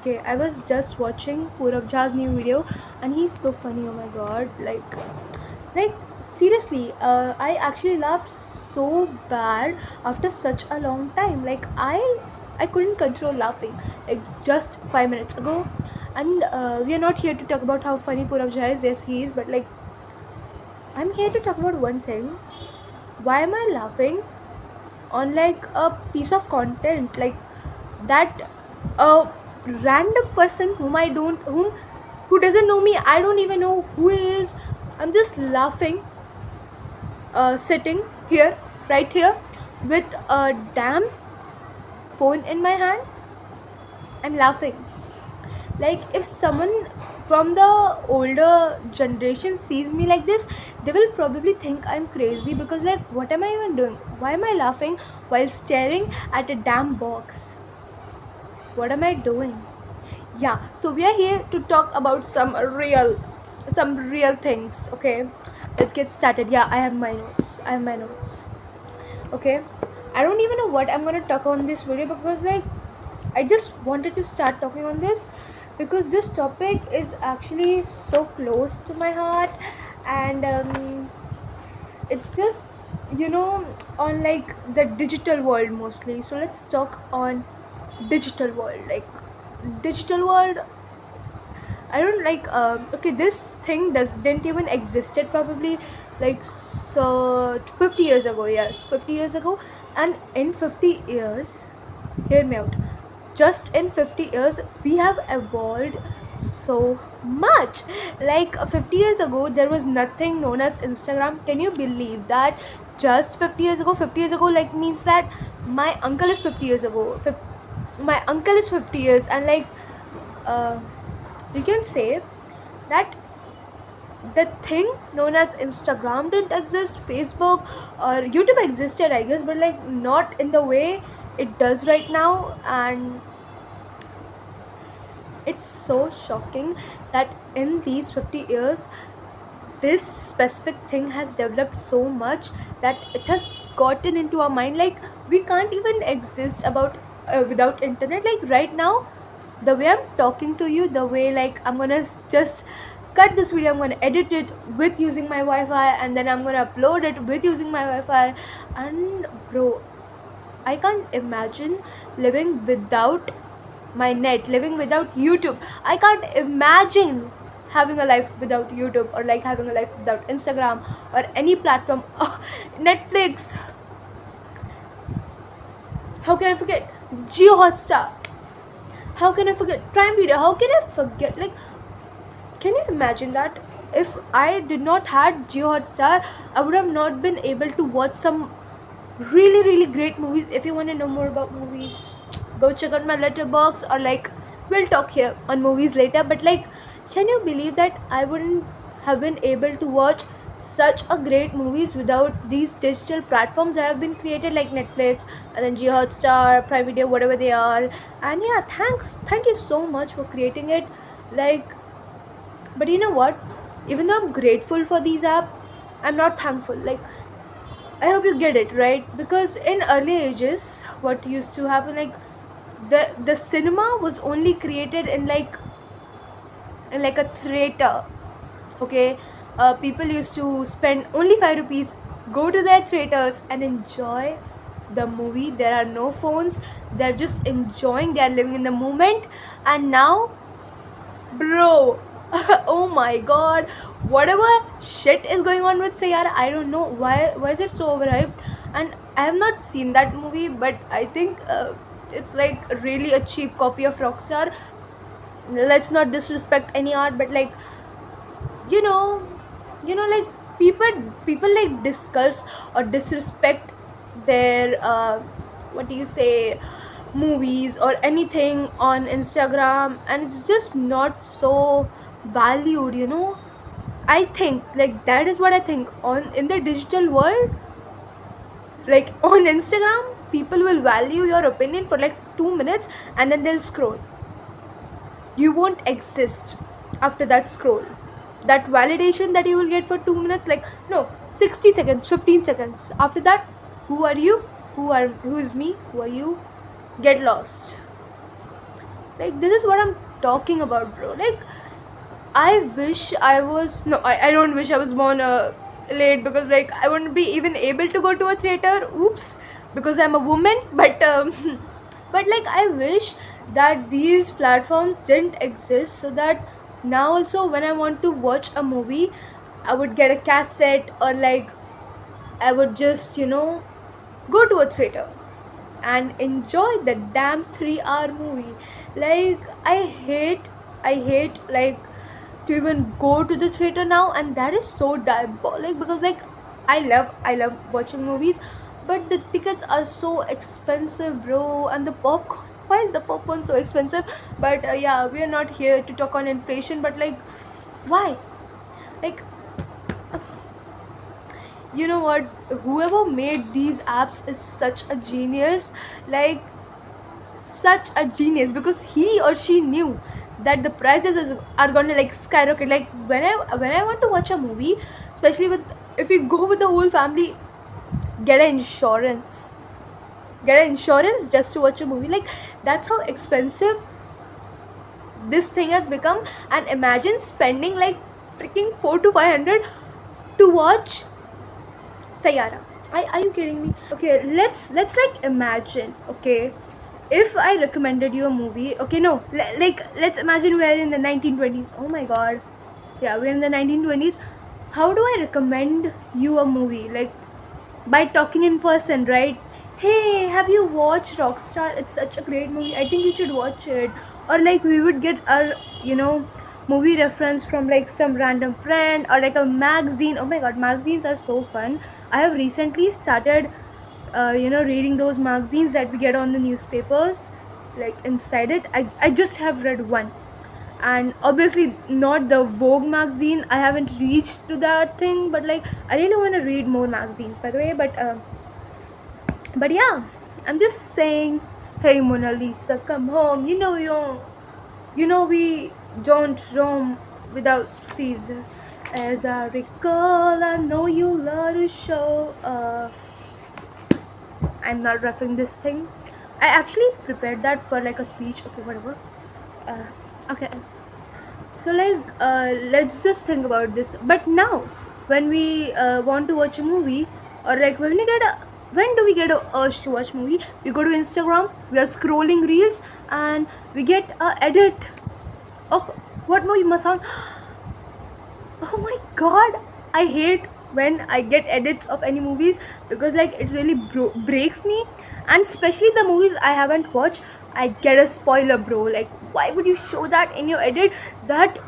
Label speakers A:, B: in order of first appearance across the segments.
A: Okay, I was just watching Purav Jha's new video, and he's so funny. Oh my god! Like seriously, I actually laughed so bad after such a long time. I couldn't control laughing. Like just 5 minutes ago, and we are not here to talk about how funny Purav Jha is. Yes, he is, but like I'm here to talk about one thing. Why am I laughing on like a piece of content like that? A random person who doesn't know me, I don't even know who he is. I'm just laughing, sitting here, right here, with a damn phone in my hand. I'm laughing. Like if someone from the older generation sees me like this, they will probably think I'm crazy, because like what am I even doing? Why am I laughing while staring at a damn box? What am I doing? Yeah, so we are here to talk about some real things. Okay, let's get started. Yeah, I have my notes. Okay, I don't even know what I'm gonna talk on this video, because like I just wanted to start talking on this because this topic is actually so close to my heart. And it's just, you know on like the digital world mostly. So let's talk on digital world. Like digital world, I don't like. Okay, this thing didn't even existed probably like so 50 years ago. Yes, 50 years ago, and in 50 years, hear me out. Just in 50 years, we have evolved so much. Like 50 years ago, there was nothing known as Instagram. Can you believe that? Just 50 years ago, 50 years ago, like means that my uncle is 50 years ago. My uncle is 50 years, and like. Uh, you can say that the thing known as Instagram didn't exist, Facebook or YouTube existed, I guess, but like not in the way it does right now. And it's so shocking that in these 50 years, this specific thing has developed so much that it has gotten into our mind. Like we can't even exist without internet. Like right now, the way I'm talking to you, the way like I'm gonna just cut this video, I'm gonna edit it with using my Wi-Fi, and then I'm gonna upload it with using my Wi-Fi. And bro, I can't imagine living without my net, living without YouTube. I can't imagine having a life without YouTube, or like having a life without Instagram or any platform. Netflix, how can I forget? Geo Hotstar, how can I forget? Prime Video, how can I forget? Like, can you imagine that? If I did not had Geo Hotstar, I would have not been able to watch some really really great movies. If you want to know more about movies, go check out my letterbox, or like we'll talk here on movies later. But like, can you believe that I wouldn't have been able to watch such a great movies without these digital platforms that have been created, like Netflix and then Geo Hotstar, Prime Video, whatever they are. And yeah, thank you so much for creating it. Like, but you know what, even though I'm grateful for these apps, I'm not thankful. Like, I hope you get it, right? Because in early ages, what used to happen, like the cinema was only created in like a theater. Okay, people used to spend only 5 rupees, go to their theaters and enjoy the movie. There are no phones. They're just enjoying. They are living in the moment. And now, bro, oh my god, whatever shit is going on with Sayara, I don't know why is it so overhyped. And I have not seen that movie, but I think it's like really a cheap copy of Rockstar. Let's not disrespect any art, but like, you know like people like discuss or disrespect their what do you say, movies or anything on Instagram, and it's just not so valued. I think like that is what I think. On in the digital world, like on Instagram, people will value your opinion for like 2 minutes, and then they'll scroll. You won't exist after that scroll. That validation that you will get for 2 minutes, like, no, 60 seconds, 15 seconds, after that, who are you? Who is me? Who are you? Get lost. Like, this is what I'm talking about, bro. Like, I wish I was no, I don't wish I was born late, because like I wouldn't be even able to go to a theater. Oops, because I'm a woman. But but like I wish that these platforms didn't exist, so that now also when I want to watch a movie, I would get a cassette, or like I would just go to a theater and enjoy the damn 3 hour movie. Like I hate like to even go to the theater now, and that is so diabolic, because like I love watching movies, but the tickets are so expensive, bro, and the popcorn. Why is the popcorn so expensive? But yeah, we are not here to talk on inflation, but like, why? Like, you know what? Whoever made these apps is such a genius. Like, such a genius, because he or she knew that the prices are gonna like skyrocket. Like, when I want to watch a movie, especially with if you go with the whole family, get an insurance just to watch a movie. Like, that's how expensive this thing has become. And imagine spending like freaking 4 to 500 to watch Sayara. Are you kidding me? Okay, let's like imagine. Okay, if I recommended you a movie. Okay, no, like let's imagine we're in the 1920s. Oh my god, yeah, we're in the 1920s. How do I recommend you a movie? Like, by talking in person, right? Hey, have you watched Rockstar? It's such a great movie. I think you should watch it. Or like we would get our movie reference from like some random friend, or like a magazine. Oh my god, magazines are so fun. I have recently started reading those magazines that we get on the newspapers. Like, inside it, I just have read one, and obviously not the Vogue magazine. I haven't reached to that thing, but like I really want to read more magazines, by the way. But yeah, I'm just saying, hey Mona Lisa, come home. We don't roam without Caesar. As I recall, I know you love to show off. I'm not roughing this thing. I actually prepared that for like a speech. Okay, whatever. Okay. So like, let's just think about this. But now, when we want to watch a movie, or like when do we get a urge to watch movie? We go to Instagram. We are scrolling reels, and we get a edit of what movie must sound. Oh my god, I hate when I get edits of any movies, because like it really breaks me. And especially the movies I haven't watched, I get a spoiler, bro. Like, why would you show that in your edit, that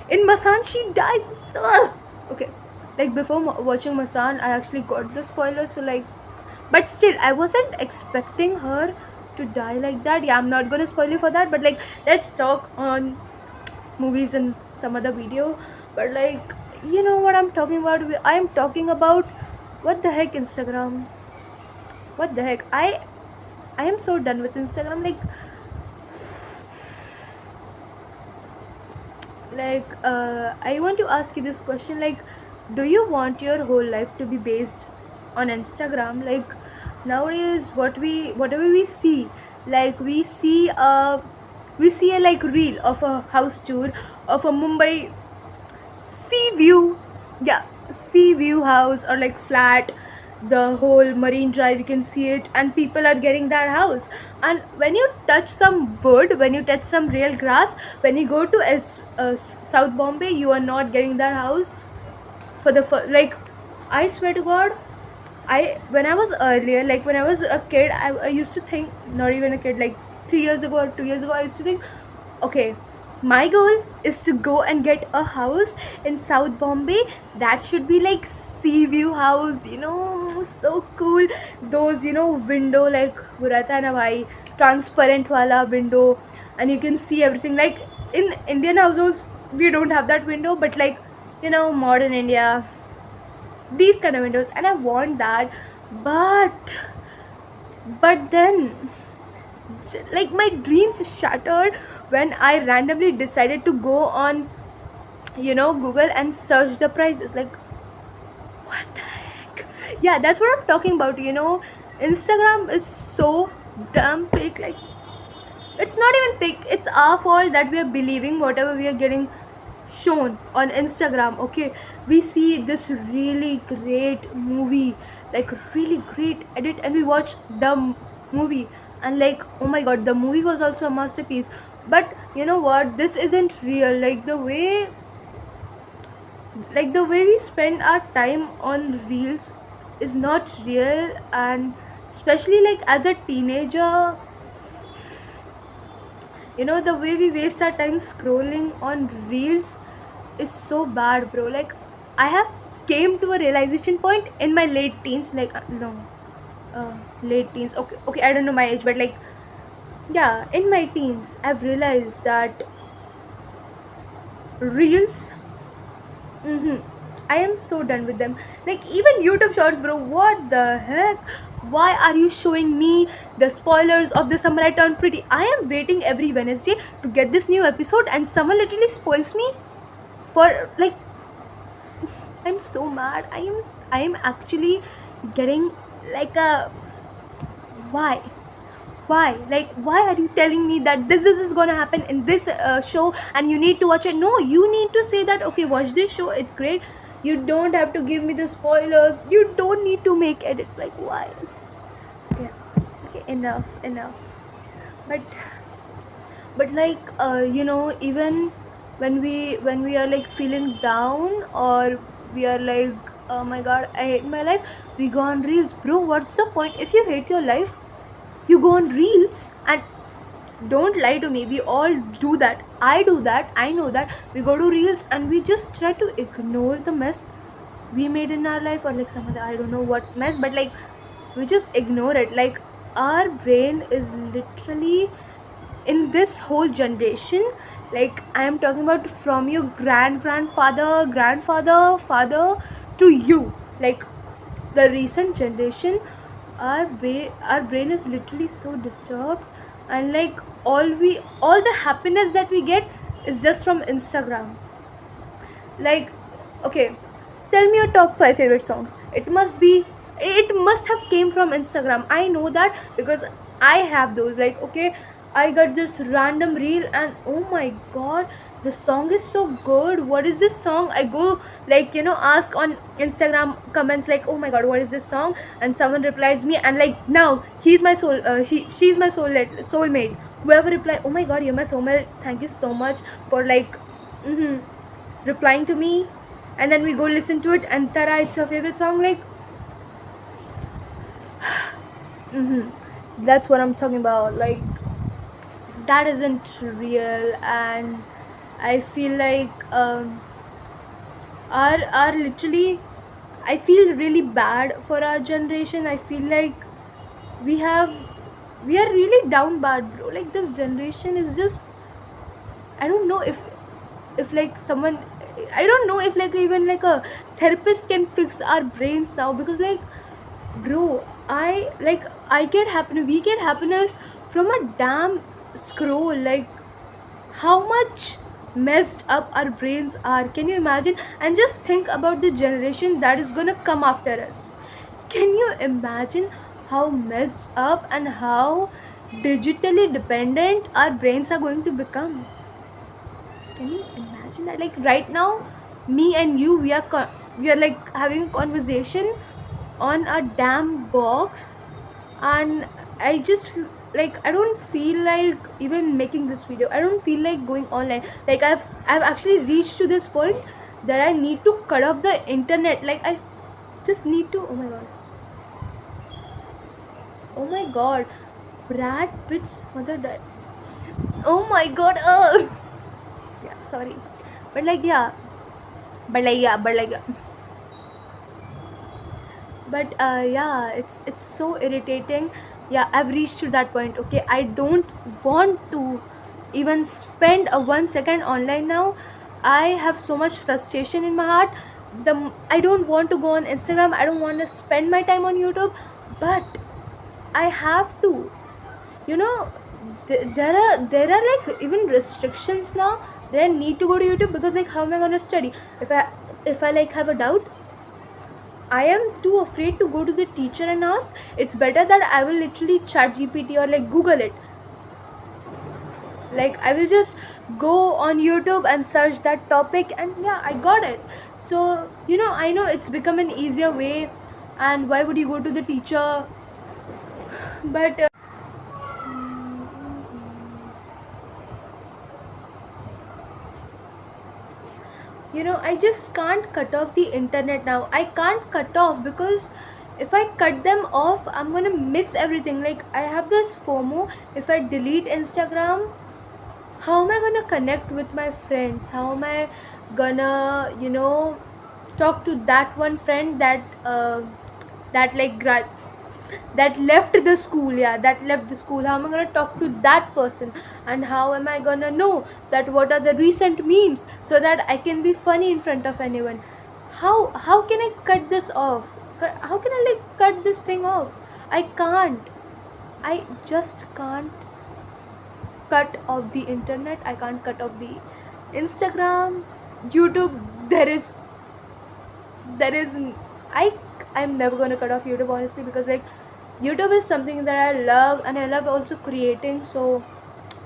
A: in Masan she dies? Ugh. Okay, like before watching Masan, I actually got the spoiler, so like, but still I wasn't expecting her to die like that. Yeah, I'm not gonna spoil you for that, but like, let's talk on movies in some other video. But like, you know what I'm talking about? I am talking about, what the heck, Instagram. What the heck, I am so done with Instagram. Like, I want to ask you this question. Like, do you want your whole life to be based on Instagram? Like, nowadays, whatever we see, like we see a like reel of a house tour of a Mumbai sea view. Yeah, sea view house, or like flat, the whole Marine Drive, you can see it, and people are getting that house. And when you touch some wood, when you touch some real grass, when you go to South Bombay, you are not getting that house. Like, I swear to god, when I was earlier, like when I was a kid, I used to think, not even a kid, like 3 years ago or 2 years ago, I used to think, okay, my goal is to go and get a house in South Bombay. That should be like sea view house, so cool. Those, window, like burata na bhai, transparent wala window, and you can see everything. Like, in Indian households, we don't have that window, but like, modern India, these kind of windows, and I want that. But then, like, my dreams shattered when I randomly decided to go on Google and search the prices. Like, what the heck? Yeah, that's what I'm talking about. Instagram is so damn fake. Like, It's not even fake, it's our fault that we are believing whatever we are getting shown on Instagram. Okay, we see this really great movie, like really great edit, and we watch the movie, and like, oh my god, the movie was also a masterpiece. But you know what, this isn't real. Like the way we spend our time on reels is not real. And especially like as a teenager, the way we waste our time scrolling on reels is so bad, bro. Like, I have came to a realization point in my late teens, like, no, late teens, okay, okay, I don't know my age, but like, yeah, in my teens I've realized that reels, mm-hmm, I am so done with them. Like, even YouTube shorts, bro, what the heck? Why are you showing me the spoilers of The Summer I Turned Pretty? I am waiting every Wednesday to get this new episode, and someone literally spoils me for like, I'm so mad. I am actually getting like a, why? Why? Like, why are you telling me that this is gonna happen in this show and you need to watch it? No, you need to say that, okay, watch this show, it's great. You don't have to give me the spoilers. You don't need to make edits. Like, why? Okay, okay, enough. But like, even when we are like feeling down, or we are like, oh my god, I hate my life, we go on reels. Bro, what's the point? If you hate your life, you go on reels. And don't lie to me, we all do that. I do that, I know that. We go to reels and we just try to ignore the mess we made in our life, or like some other, I don't know what mess, but like, we just ignore it. Like, our brain is literally in this whole generation, like, I am talking about from your grandfather, father, to you, like, the recent generation, our brain is literally so disturbed. And like, all the happiness that we get is just from Instagram. Like, okay, tell me your top 5 favorite songs. It must have came from Instagram. I know that because I have those. Like, okay, I got this random reel and oh my god, the song is so good. What is this song? I go, like, ask on Instagram comments, like, oh my god, what is this song? And someone replies me, and like, now he's my she's my soulmate. Whoever reply, oh my god, you're my soulmate, thank you so much for like, mm-hmm, replying to me. And then we go listen to it, and Tara, it's your favorite song. Like, mm-hmm, that's what I'm talking about. Like, that isn't real. And I feel like, our literally, I feel really bad for our generation. I feel like we have we are really down bad, bro. Like, this generation is just, I don't know if like someone, I don't know if like even like a therapist can fix our brains now. Because like, bro, I get happiness, we get happiness from a damn scroll. Like, how much messed up our brains are, can you imagine? And just think about the generation that is gonna come after us. Can you imagine how messed up and how digitally dependent our brains are going to become? Can you imagine that? Like, right now, me and you, we are like having a conversation on a damn box. And I just like, I don't feel like even making this video. I don't feel like going online. Like, I've actually reached to this point that I need to cut off the internet. Like, I just need to, oh my god, oh my god, Brad Pitt's mother died. Oh my god, yeah, sorry. But like, yeah, but yeah, it's so irritating. Yeah, I've reached to that point. Okay, I don't want to even spend a 1 second online now. I have so much frustration in my heart. I don't want to go on Instagram, I don't want to spend my time on YouTube. But I have to, you know there are like even restrictions now that I need to go to YouTube. Because like, how am I going to study if I like have a doubt? I am too afraid to go to the teacher and ask. It's better that I will literally chat GPT or like Google it. Like I will just go on YouTube and search that topic, and yeah, I got it. So I know it's become an easier way. And why would you go to the teacher? But I just can't cut off the internet now. I can't cut off because if I cut them off, I'm gonna miss everything. Like I have this FOMO. If I delete Instagram, how am I gonna connect with my friends? How am I gonna talk to that one friend that like that left the school? Yeah, that left the school. How am I gonna talk to that person? And how am I gonna know that what are the recent memes so that I can be funny in front of anyone? How can I cut this off? How can I like cut this thing off? I can't. I just can't cut off the internet. I can't cut off the Instagram, YouTube. There is i I'm never going to cut off YouTube, honestly, because like YouTube is something that I love, and I love also creating. So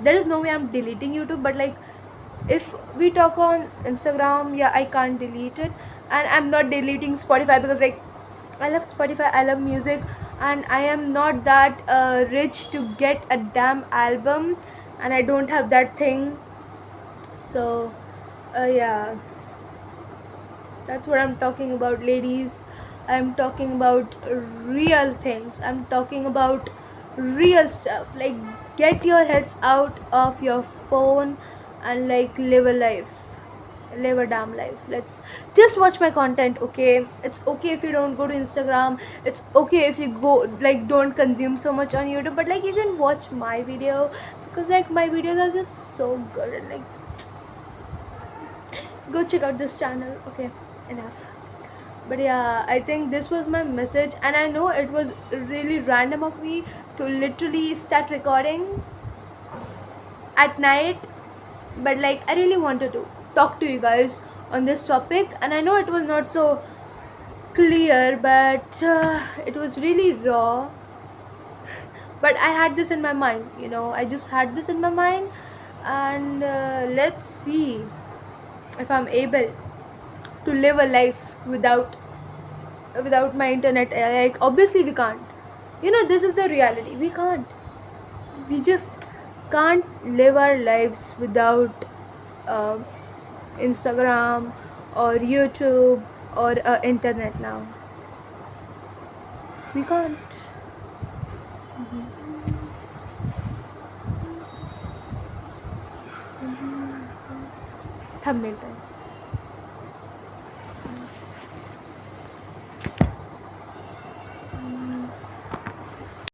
A: there is no way I'm deleting YouTube. But like if we talk on Instagram, yeah, I can't delete it. And I'm not deleting Spotify because like I love Spotify, I love music, and I am not that rich to get a damn album, and I don't have that thing. So yeah, that's what I'm talking about, ladies. I'm talking about real things. I'm talking about real stuff. Like, get your heads out of your phone and like live a life. Live a damn life. Let's just watch my content, okay? It's okay if you don't go to Instagram. It's okay if you go like don't consume so much on YouTube, but like you can watch my video because like my videos are just so good. And like go check out this channel, okay? Enough. But yeah, I think this was my message, and I know it was really random of me to literally start recording at night, but like I really wanted to talk to you guys on this topic. And I know it was not so clear, but it was really raw. But I had this in my mind, I just had this in my mind. And let's see if I'm able to live a life without my internet. Like obviously we can't. This is the reality. We just can't live our lives without uh, Instagram or YouTube or internet now. We can't. Thumbnail time.